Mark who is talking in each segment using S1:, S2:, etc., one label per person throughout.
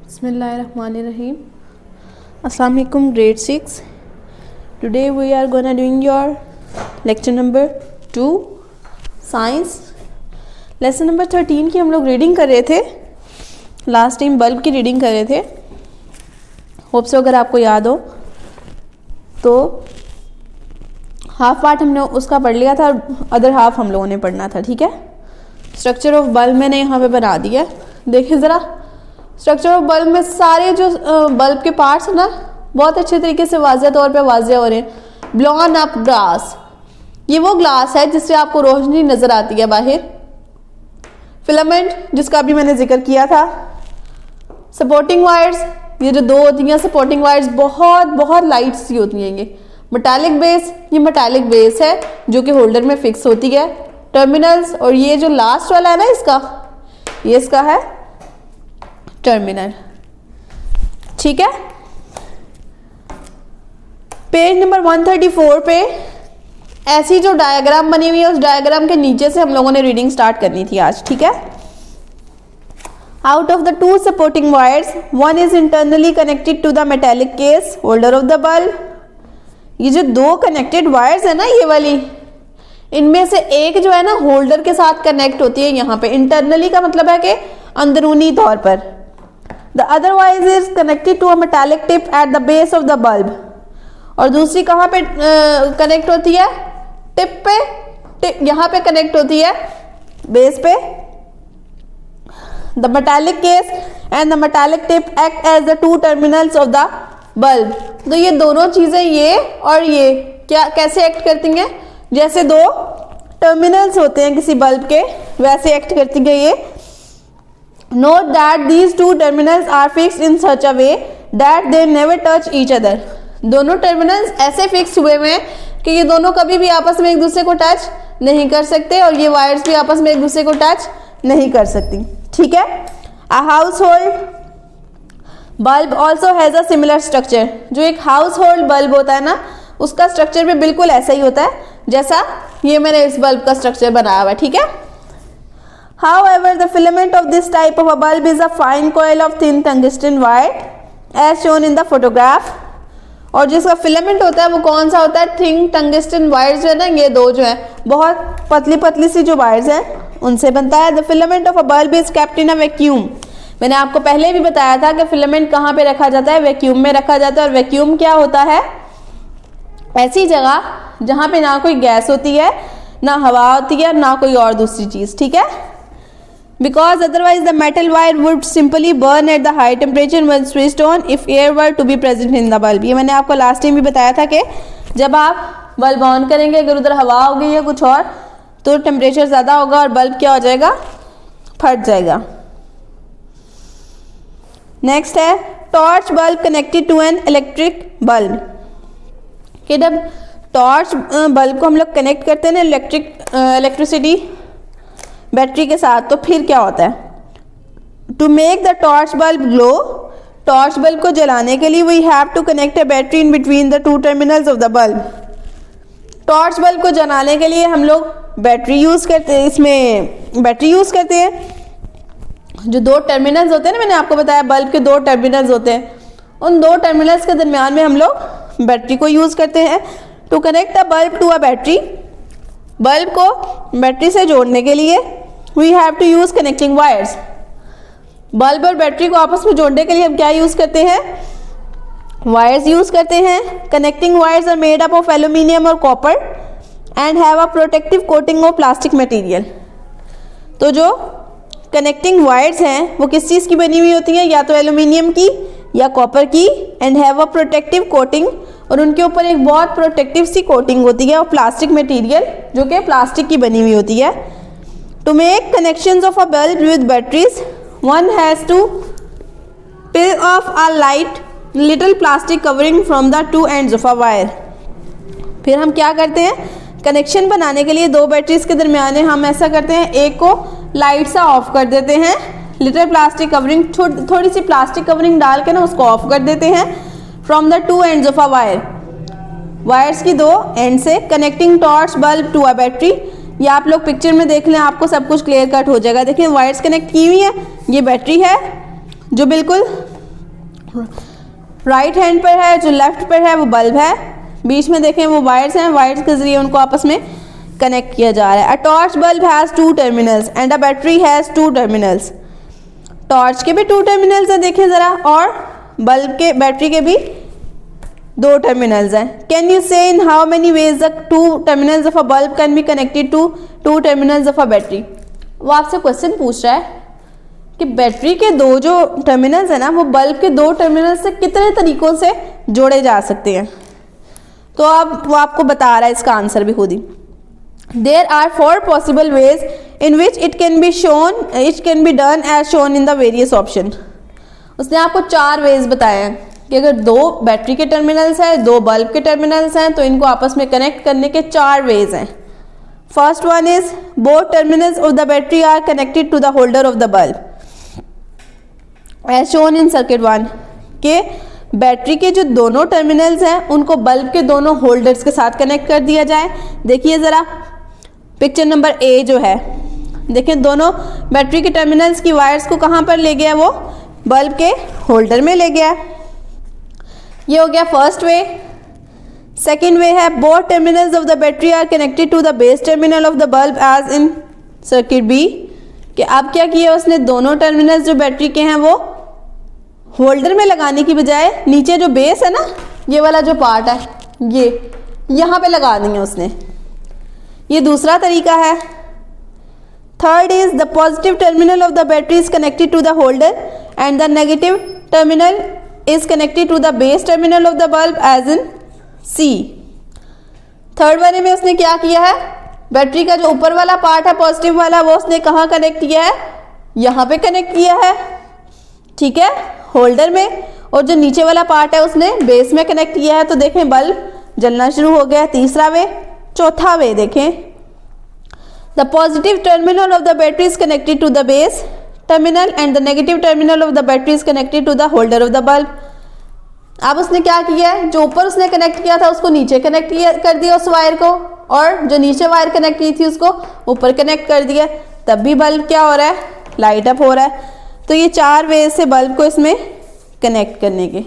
S1: Bismillahirrahmanirrahim. Assalamu alaikum grade 6. Today we are gonna doing your lecture number 2 science. Lesson number 13 की हम लोग reading कर रहे थे. लास्ट टाइम बल्ब की रीडिंग कर रहे थे. होप सो अगर आपको याद हो तो हाफ पार्ट हमने उसका पढ़ लिया था, अदर हाफ हम लोगों ने पढ़ना था. ठीक है. स्ट्रक्चर ऑफ बल्ब मैंने यहाँ पे बना दिया. देखिए ज़रा स्ट्रक्चर ऑफ बल्ब में सारे जो बल्ब के पार्ट्स हैं ना बहुत अच्छे तरीके से वाज़ेह तौर पे वाज़ेह हो रहे हैं. ब्लॉन अप ग्लास, ये वो ग्लास है जिससे आपको रोशनी नज़र आती है बाहर. फिलामेंट जिसका अभी मैंने जिक्र किया था. सपोर्टिंग वायर्स, ये जो दो होती हैं सपोर्टिंग वायर्स बहुत बहुत लाइट सी होती हैं. ये मेटालिक बेस, ये मेटालिक बेस है जो कि होल्डर में फिक्स होती है. टर्मिनल्स, और ये जो लास्ट वाला है ना इसका, ये इसका है टर्मिनल. ठीक है. पेज नंबर 134 पे ऐसी जो डायग्राम बनी हुई है उस डायग्राम के नीचे से हम लोगों ने रीडिंग स्टार्ट करनी थी आज. ठीक है. Out of the two supporting wires one is internally connected to the metallic case holder of the bulb. ये जो दो कनेक्टेड वायर्स है ना ये वाली, इनमें से एक जो है ना होल्डर के साथ कनेक्ट होती है यहाँ पे. इंटरनली का मतलब है कि अंदरूनी तौर पर. The other wire is connected to a metallic tip at the base of the bulb. और दूसरी कहाँ पे कनेक्ट होती है? टिप पे. टिप यहाँ पे कनेक्ट होती है बेस पे. The metallic case and the metallic tip act as the two terminals of the bulb. तो ये दोनों चीजें, ये और ये, क्या कैसे एक्ट करती हैं? जैसे दो टर्मिनल्स होते हैं किसी बल्ब के, वैसे एक्ट करती है ये. Note that these two terminals are fixed in such a way that they never touch each other. दोनों टर्मिनल्स ऐसे फिक्स हुए हुए हैं कि ये दोनों कभी भी आपस में एक दूसरे को टच नहीं कर सकते और ये वायर्स भी आपस में एक दूसरे को टच नहीं कर सकती. ठीक है. अ household bulb also has a similar structure. जो एक हाउस होल्ड बल्ब होता है ना उसका स्ट्रक्चर भी बिल्कुल ऐसा ही होता है जैसा ये मैंने इस बल्ब का स्ट्रक्चर बनाया हुआ है. ठीक है. However, the filament of this type of a bulb is a fine coil of thin tungsten wire as shown in the photograph. और जिसका फिलामेंट होता है वो कौन सा होता है? थिन टंगस्टन वायर्स जो है ना, ये दो जो है बहुत पतली पतली सी जो वायर्स हैं उनसे बनता है. The filament of a bulb is kept in a vacuum. मैंने आपको पहले भी बताया था कि फिलामेंट कहाँ पे रखा जाता है? वैक्यूम में रखा जाता है. और वैक्यूम क्या होता है? ऐसी जगह जहाँ पे ना कोई गैस होती है, ना हवा होती है, ना कोई और दूसरी चीज. ठीक है. Because otherwise the metal wire would simply burn at the high temperature when switched on if air were to be present in the bulb. ये मैंने आपको लास्ट टाइम भी बताया था कि जब आप बल्ब ऑन करेंगे अगर उधर हवा होगी या कुछ और तो टेम्परेचर ज़्यादा होगा और बल्ब क्या हो जाएगा? फट जाएगा. नेक्स्ट है torch bulb connected to an electric bulb. कि जब टॉर्च बल्ब को हम लोग कनेक्ट करते हैं ना इलेक्ट्रिसिटी बैटरी के साथ, तो फिर क्या होता है? To make the torch bulb glow, torch bulb को जलाने के लिए we have to connect a battery in between the two terminals of the bulb. Torch bulb को जलाने के लिए हम लोग बैटरी यूज़ करते हैं. इसमें बैटरी यूज़ करते हैं. जो दो टर्मिनल्स होते हैं ना, मैंने आपको बताया बल्ब के दो टर्मिनल्स होते हैं, उन दो टर्मिनल्स के दरमियान में हम लोग बैटरी को यूज़ करते हैं. To connect a bulb to a battery, bulb को बैटरी से जोड़ने के लिए we have to use connecting wires. Bulb और बैटरी को आपस में जोड़ने के लिए हम क्या यूज करते हैं? वायर्स यूज करते हैं. Connecting wires are made up of aluminium और copper and have a protective coating of plastic material. तो जो कनेक्टिंग वायर्स हैं वो किस चीज़ की बनी हुई होती हैं? या तो एल्यूमिनियम की या कॉपर की. And have a protective coating, और उनके ऊपर एक बहुत प्रोटेक्टिव सी कोटिंग होती है और प्लास्टिक मटेरियल जो कि प्लास्टिक की बनी हुई होती है. To make connections of a bulb with batteries one has to peel off a light little plastic covering from the two ends of a wire. फिर हम क्या करते हैं? कनेक्शन बनाने के लिए दो बैटरीज के दरमियान हम ऐसा करते हैं, एक को लाइट सा ऑफ कर देते हैं, लिटिल प्लास्टिक कवरिंग, थोड़ी सी प्लास्टिक कवरिंग डाल के ना उसको ऑफ कर देते हैं. From the two ends of a wire, wires की दो एंड से. Connecting torch bulb to a battery. ये आप लोग पिक्चर में देख लें, आपको सब कुछ क्लियर कट हो जाएगा. देखिए वायर्स कनेक्ट की हुई है, ये बैटरी है जो बिल्कुल राइट हैंड पर है, जो लेफ्ट पर है वो बल्ब है, बीच में देखें वो वायर्स हैं, वायर्स के जरिए उनको आपस में कनेक्ट किया जा रहा है। A torch bulb has 2 terminals and a battery has 2 terminals. Torch के भी 2 टर्मिनल्स हैं देखें ज़रा, और बल्ब के, बैटरी के भी 2 टर्मिनल्स हैं। Can you say in how many ways the 2 terminals of a bulb can be connected to 2 terminals of a battery. वो आपसे क्वेश्चन पूछ रहा है कि बैटरी के 2 जो टर्मिनल्स हैं ना, वो बल्ब के 2 टर्मिनल्स से कितने तरीकों से जोड़े जा सकते हैं। तो अब वो आपको बता रहा है इसका आंसर भी खुद ही। There are 4 possible ways in which it can be done as shown in the various option। उसने आपको 4 वेज बताए हैं कि अगर 2 बैटरी के टर्मिनल्स हैं, 2 बल्ब के टर्मिनल्स हैं, तो इनको आपस में कनेक्ट करने के 4 वेज हैं। First one is both terminals of the battery are connected to the holder of the bulb as shown in circuit 1। के बैटरी के जो दोनों टर्मिनल्स हैं उनको बल्ब के दोनों होल्डर्स के साथ कनेक्ट कर दिया जाए। देखिए ज़रा पिक्चर नंबर ए जो है, देखिए दोनों बैटरी के टर्मिनल्स की वायर्स को कहाँ पर ले गया, वो बल्ब के होल्डर में ले गया। ये हो गया फर्स्ट वे। सेकेंड वे है both terminals of the battery are connected to the base terminal of the bulb as in circuit b. कि अब क्या किया उसने, दोनों टर्मिनल्स जो बैटरी के हैं वो होल्डर में लगाने की बजाय नीचे जो बेस है ना, ये वाला जो पार्ट है, ये यहाँ पे लगा देंगे उसने। ये दूसरा तरीका है। Third is the positive terminal of the battery is connected to the holder and the negative terminal is connected to the base terminal of the bulb as in C. Third वाले में उसने क्या किया है, बैटरी का जो ऊपर वाला पार्ट है पॉजिटिव वाला, वो उसने कहाँ कनेक्ट किया है, यहाँ पे कनेक्ट किया है, ठीक है, होल्डर में। और जो नीचे वाला पार्ट है उसने बेस में कनेक्ट किया है। तो देखें बल्ब जलना शुरू हो गया। तीसरा वे। चौथा वे देखें, the positive terminal of the battery is connected to the base terminal and the negative terminal of the battery is connected to the holder of the bulb. अब उसने क्या किया है, जो ऊपर उसने कनेक्ट किया था उसको नीचे कनेक्ट कर दिया उस वायर को, और जो नीचे वायर कनेक्ट की थी उसको ऊपर कनेक्ट कर दिया। तब भी बल्ब क्या हो रहा है, लाइट अप हो रहा है। तो ये 4 वे से बल्ब को इसमें कनेक्ट करने के,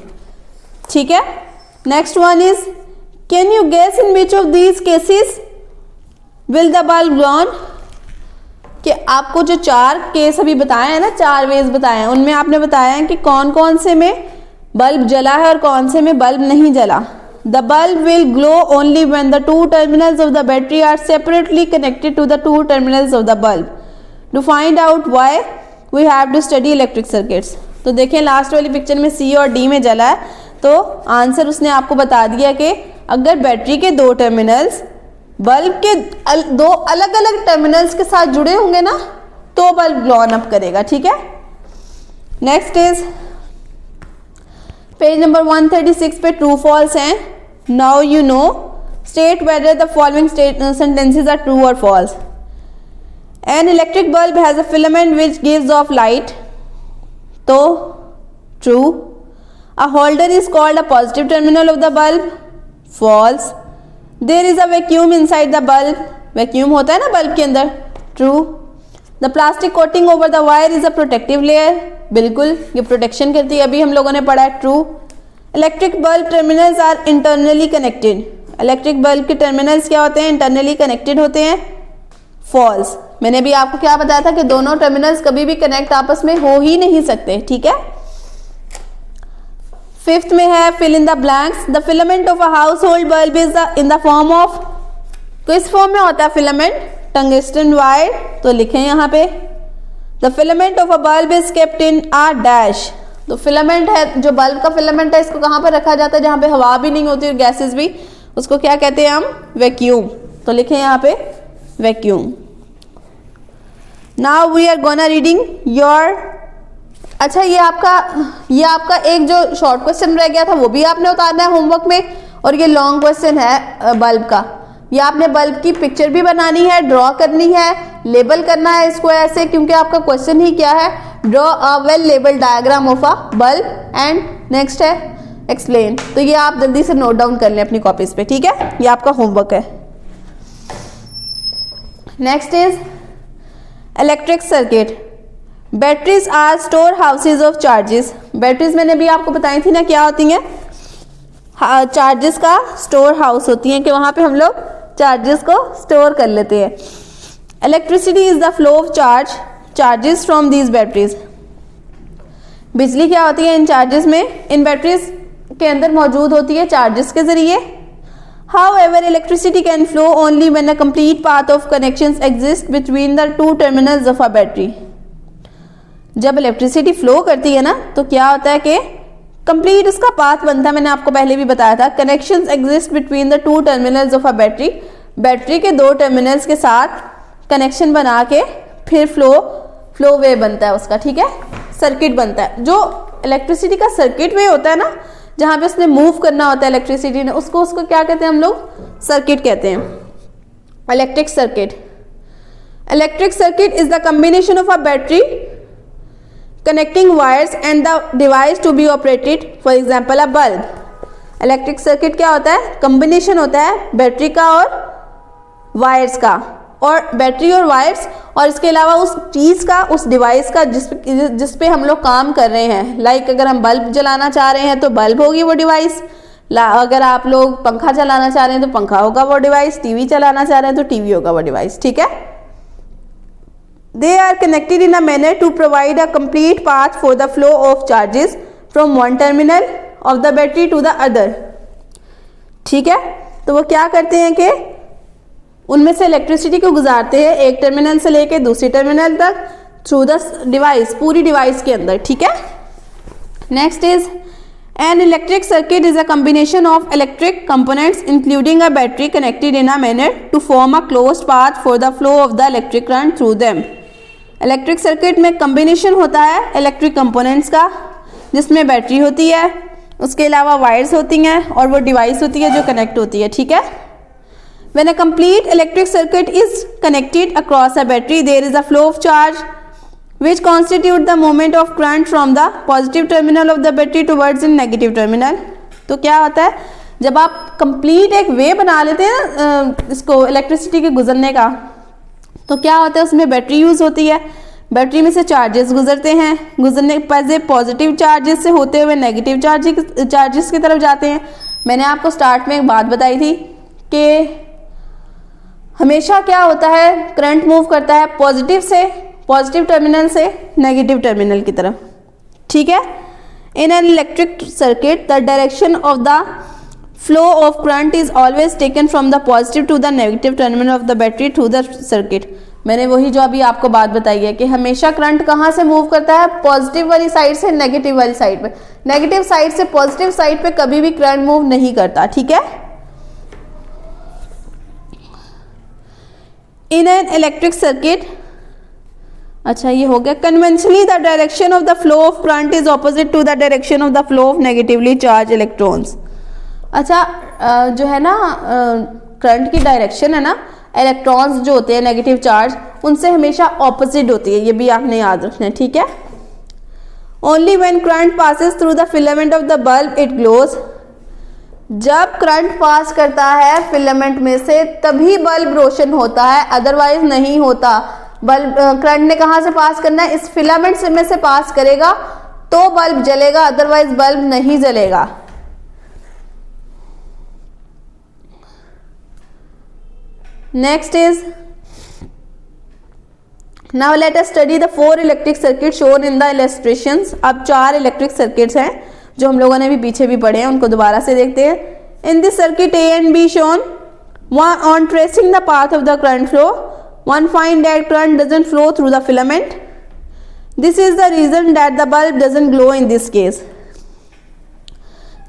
S1: ठीक है। Next one is can you guess in which of these cases will the bulb glow on. कि आपको जो 4 केस अभी बताए हैं ना, 4 वेज बताए हैं, उनमें आपने बताया है कि कौन कौन से में बल्ब जला है और कौन से में बल्ब नहीं जला। The bulb will glow only when the 2 terminals of the battery are separately connected to the 2 terminals of the bulb. To find out why we have to study electric circuits. तो देखें last वाली picture में सी और D में जला है, तो answer उसने आपको बता दिया कि अगर बैटरी के 2 टर्मिनल्स बल्ब के 2 अलग अलग टर्मिनल्स के साथ जुड़े होंगे ना, तो बल्ब ग्लो ऑन अप करेगा, ठीक है। नेक्स्ट इज पेज नंबर 136 पे ट्रू फॉल्स हैं। Now you know state whether the following sentences are true और false. An electric bulb has a filament which gives off light, तो true. A holder is called a positive terminal of the bulb, false. There is a vacuum inside the bulb, vacuum होता है ना bulb के अंदर, true. The plastic coating over the wire is a protective layer, बिल्कुल ये protection करती है, अभी हम लोगों ने पढ़ा है, true. Electric bulb terminals are internally connected, electric bulb के टर्मिनल्स क्या होते हैं, इंटरनली कनेक्टेड होते हैं, फॉल्स। मैंने भी आपको क्या बताया था कि दोनों टर्मिनल्स कभी भी कनेक्ट आपस में हो ही नहीं सकते, ठीक है। फिफ्थ में है fill in the blanks. The filament of a household bulb is in the form of, किस फॉर्म में होता है फिलामेंट, टंगस्टन वायर, तो लिखें यहाँ पे the filament of a bulb is kept in a dash. तो फिलामेंट है, जो बल्ब का फिलामेंट है, इसको कहाँ पर रखा जाता है, जहाँ पे हवा भी नहीं होती और गैसेस भी, उसको क्या कहते हैं हम, वैक्यूम। तो लिखें यहाँ पे vacuum. Now we are gonna reading your, अच्छा ये आपका एक जो शॉर्ट क्वेश्चन रह गया था वो भी आपने उतारना है होमवर्क में, और ये लॉन्ग क्वेश्चन है बल्ब का। ये आपने बल्ब की पिक्चर भी बनानी है, ड्रॉ करनी है, लेबल करना है इसको ऐसे, क्योंकि आपका क्वेश्चन ही क्या है, draw a well label diagram of a bulb and next है एक्सप्लेन। तो ये आप जल्दी से नोट डाउन कर लें अपनी कॉपीज पे, ठीक है, ये आपका होमवर्क है। Next is electric circuit. Batteries are storehouses of charges. Batteries मैंने भी आपको बताई थी ना क्या होती हैं, चार्जेस का स्टोर हाउस होती हैं, कि वहाँ पे हम लोग चार्जेस को स्टोर कर लेते हैं। Electricity is the flow of charges from these batteries. बिजली क्या होती है इन चार्जेस में, इन बैटरीज के अंदर मौजूद होती है चार्जेस के जरिए। However, electricity can flow only when a complete path of connections exists between the two terminals of a battery. जब इलेक्ट्रिसिटी फ्लो करती है ना तो क्या होता है कि कंप्लीट उसका पाथ बनता है, मैंने आपको पहले भी बताया था। Connections exist between the two terminals of a battery, battery के दो टर्मिनल्स के साथ कनेक्शन बना के फिर फ्लो वे बनता है उसका, ठीक है, सर्किट बनता है। जो इलेक्ट्रिसिटी का सर्किट वे होता है ना, जहां पे उसने मूव करना होता है इलेक्ट्रिसिटी ने, उसको क्या कहते हैं हम लोग, सर्किट कहते हैं, electric circuit. Electric circuit is the combination of a battery connecting wires and the device to be operated, for example a bulb. Electric circuit क्या होता है, कॉम्बिनेशन होता है बैटरी का और वायर्स का, और बैटरी और वायर्स, और इसके अलावा उस चीज़ का, उस डिवाइस का जिस पे हम लोग काम कर रहे हैं। लाइक अगर हम बल्ब जलाना चाह रहे हैं तो बल्ब होगी वो डिवाइस, अगर आप लोग पंखा चलाना चाह रहे हैं तो पंखा होगा वो डिवाइस, टीवी चलाना चाह रहे हैं तो टीवी होगा वो डिवाइस, ठीक है। They are connected in a manner to provide a complete path for the flow of charges from one terminal of the battery to the other, ठीक है। तो वो क्या करते हैं कि उनमें से इलेक्ट्रिसिटी को गुजारते हैं एक टर्मिनल से लेके दूसरी टर्मिनल तक थ्रू द डिवाइस, पूरी डिवाइस के अंदर, ठीक है। Next is an electric circuit is a combination of electric components including a battery connected in a manner to form a closed path for the flow of the electric current through them. Electric circuit में combination होता है electric components का, जिसमें battery होती है, उसके अलावा wires होती हैं और वो डिवाइस होती है जो कनेक्ट होती है, ठीक है। When a complete electric circuit is connected across a battery, there is a flow of charge which constitute the movement of current from the positive terminal of the battery towards the negative terminal. तो क्या होता है, जब आप complete एक वे बना लेते हैं इसको इलेक्ट्रिसिटी के गुजरने का, तो क्या होता है उसमें बैटरी यूज होती है, बैटरी में से चार्जेस गुजरते हैं, गुजरने पहले पॉजिटिव चार्जेस से होते हुए नेगेटिव चार्जेस की तरफ जाते हैं। मैंने आपको स्टार्ट में एक बात बताई थी कि हमेशा क्या होता है, करंट मूव करता है पॉजिटिव टर्मिनल से नेगेटिव टर्मिनल की तरफ, ठीक है। In an electric circuit the direction of the flow of current is always taken from the positive to the negative terminal of the battery through the circuit. मैंने वही जो अभी आपको बात बताई है कि हमेशा करंट कहाँ से मूव करता है, पॉजिटिव वाली साइड से नेगेटिव वाली साइड पे, नेगेटिव साइड से पॉजिटिव साइड पे कभी भी करंट मूव नहीं करता, ठीक है। इन एन इलेक्ट्रिक सर्किट, अच्छा ये हो गया, conventionally the direction of the flow of current is opposite to the direction of the flow of negatively charge electrons. अच्छा जो है ना करंट की डायरेक्शन है ना, इलेक्ट्रॉन्स जो होते हैं नेगेटिव चार्ज उनसे हमेशा ऑपोजिट होती है, ये भी आपने याद रखना है, ठीक है। Only when current passes through the filament of the bulb it glows. जब करंट पास करता है फिलामेंट में से तभी बल्ब रोशन होता है, अदरवाइज नहीं होता। बल्ब करंट ने कहाँ से पास करना है, इस फिलामेंट से में से पास करेगा तो बल्ब जलेगा, अदरवाइज बल्ब नहीं जलेगा। Next is now let us study the 4 electric circuit shown in the illustrations. अब 4 इलेक्ट्रिक सर्किट्स हैं जो हम लोगों ने भी पीछे भी पढ़े हैं, उनको दोबारा से देखते हैं। In this circuit A and B shown on tracing the path of the current flow, one find that current doesn't flow through the filament. This is the reason that the bulb doesn't glow in this case.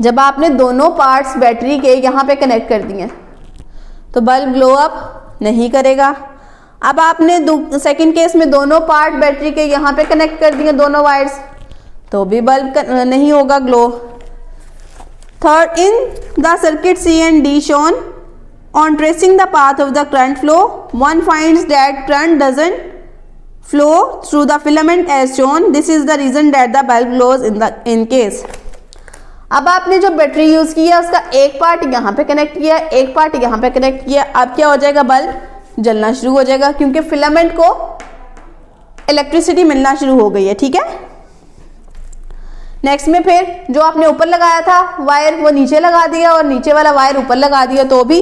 S1: जब आपने दोनों parts battery के यहाँ पे connect कर दिए तो bulb glow up नहीं करेगा। अब आपने सेकंड केस में दोनों पार्ट बैटरी के यहाँ पे कनेक्ट कर दिए, दोनों वायर्स, तो भी बल्ब नहीं होगा glow. Third, in the circuit C and D shown on tracing the path of the current flow, one finds that current doesn't flow through the filament as shown. This is the reason that the bulb glows in case. अब आपने जो battery use की है उसका एक part यहाँ पे connect किया, एक पार्ट यहाँ पे कनेक्ट किया, अब क्या हो जाएगा, बल्ब जलना शुरू हो जाएगा क्योंकि फिलामेंट को इलेक्ट्रिसिटी मिलना शुरू हो गई है, ठीक है। नेक्स्ट में फिर जो आपने ऊपर लगाया था वायर वो नीचे लगा दिया और नीचे वाला वायर ऊपर लगा दिया, तो भी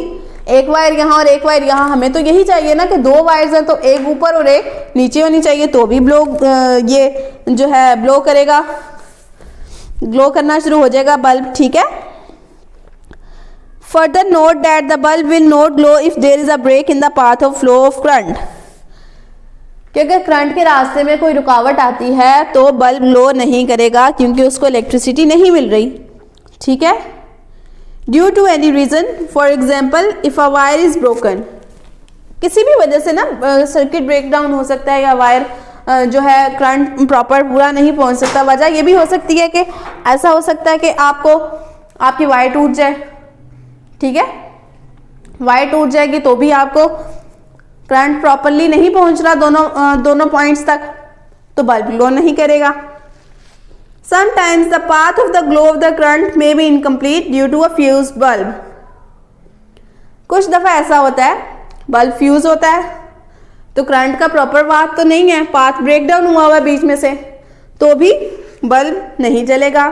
S1: एक वायर यहाँ और एक वायर यहाँ। हमें तो यही चाहिए ना कि दो वायर्स हैं तो एक ऊपर और एक नीचे होनी चाहिए, तो भी ब्लो ये जो है ब्लो करेगा, ग्लो करना शुरू हो जाएगा बल्ब। ठीक है। Further note that the bulb will not glow if there is a break in the path of flow of current, कि अगर करंट के रास्ते में कोई रुकावट आती है तो बल्ब ग्लो नहीं करेगा क्योंकि उसको इलेक्ट्रिसिटी नहीं मिल रही। ठीक है। Due to any reason, for example if a wire is broken, किसी भी वजह से ना सर्किट ब्रेक डाउन हो सकता है या वायर जो है करंट प्रॉपर पूरा नहीं पहुंच सकता। वजह ये भी हो सकती है कि ऐसा हो सकता है कि आपकी वायर टूट जाए। ठीक है। वायर टूट जाएगी तो भी आपको करंट प्रॉपरली नहीं पहुंच रहा दोनों पॉइंट्स तक, तो बल्ब ग्लो नहीं करेगा। Sometimes the path of the glow of the current may be incomplete due to a fused bulb. कुछ दफा ऐसा होता है बल्ब फ्यूज होता है तो करंट का प्रॉपर पाथ तो नहीं है, पाथ ब्रेक डाउन हुआ हुआ है बीच में से, तो भी बल्ब नहीं जलेगा।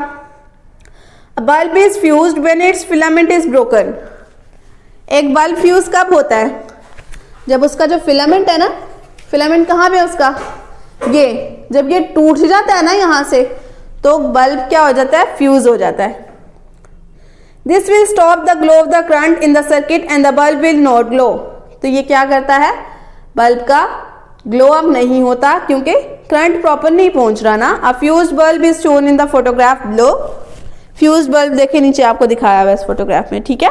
S1: A bulb is fused when its filament is broken. एक बल्ब फ्यूज कब होता है? जब उसका जो फिलामेंट है ना, फिलामेंट कहाँ पे है उसका, ये जब ये टूट जाता है ना यहाँ से, तो बल्ब क्या हो जाता है, फ्यूज हो जाता है। This will stop the glow of the current in the circuit and the bulb will not glow. तो ये क्या करता है, बल्ब का ग्लो अप नहीं होता क्योंकि करंट प्रॉपर नहीं पहुंच रहा ना। अ fuse bulb is shown in the photograph below. Fuse bulb देखिए नीचे आपको दिखाया हुआ है इस फोटोग्राफ में। ठीक है।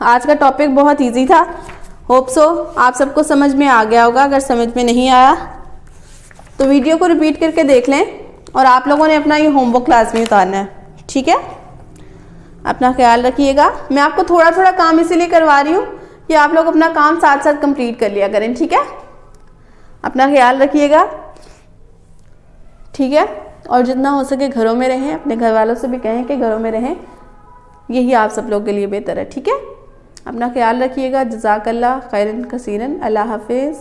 S1: आज का टॉपिक बहुत इजी था, होप सो आप सबको समझ में आ गया होगा। अगर समझ में नहीं आया तो वीडियो को रिपीट करके देख लें और आप लोगों ने अपना ये होमवर्क क्लास में उतारना है। ठीक है। अपना ख्याल रखिएगा। मैं आपको थोड़ा थोड़ा काम इसीलिए करवा रही हूँ कि आप लोग अपना काम साथ साथ कंप्लीट कर लिया करें। ठीक है। अपना ख्याल रखिएगा। ठीक है। और जितना हो सके घरों में रहें, अपने घर वालों से भी कहें कि घरों में रहें, यही आप सब लोग के लिए बेहतर है। ठीक है। अपना ख्याल रखिएगा। जज़ाकल्लाह खैरन कसीरन। अल्लाह हाफिज़।